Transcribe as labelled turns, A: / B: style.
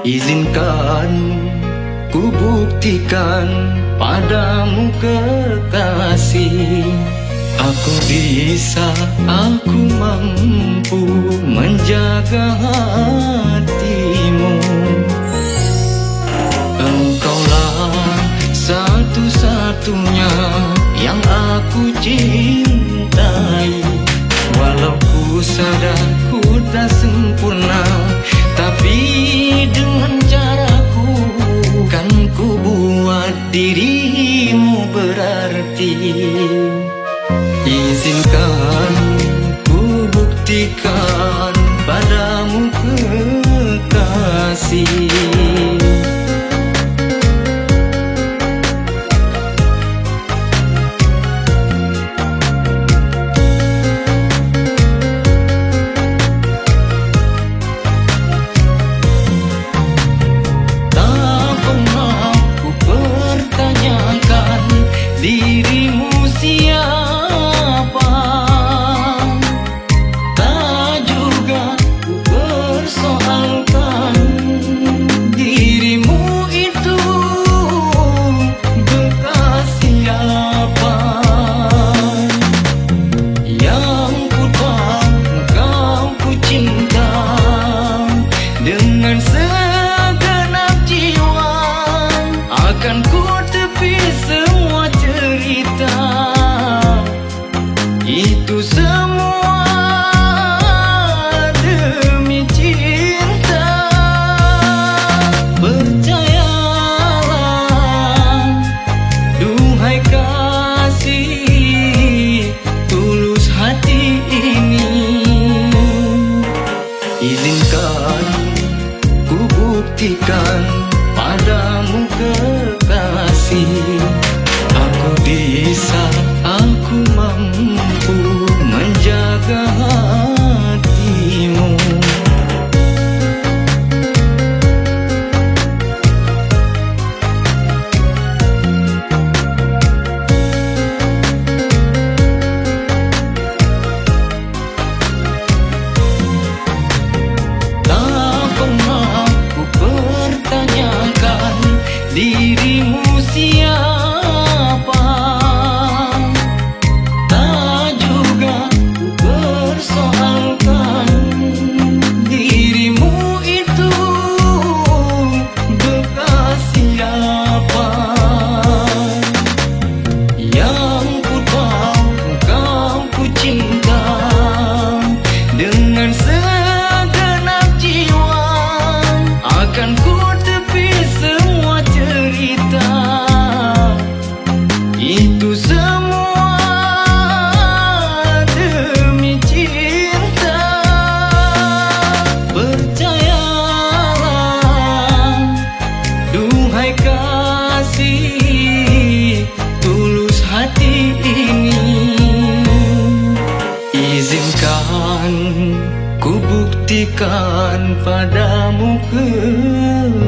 A: Izinkan ku buktikan padamu kekasih, aku bisa, aku mampu menjaga hatimu. Engkaulah satu-satunya yang aku cintai. Walau ku sadar ku tak sempurna, tapi dengan caraku kan ku buat dirimu berarti. Izinkan ku buktikan padamu kekasih. Dirimu siapa, tak juga ku persoalkan. Dirimu itu bekas siapa, yang ku tahu kau ku cinta dengan segenap jiwa. Akan ku tepis semua cerita itu semua demi cinta. Percayalah, duhai kasih, tulus hati ini. Izinkan ku buktikan padamu kekasih, aku bisa, aku mampu menjaga hatimu. Tak pernah ku pertanyakan dirimu siapa, tak juga ku persoalkan. Dirimu itu bekas siapa, yang ku tahu kau ku cinta dengan segenap jiwa. Akan ku tepis semua cerita itu semua demi cinta. Percayalah, duhai kasih, tulus hati ini. Izinkan ku buktikan padamu kekasih.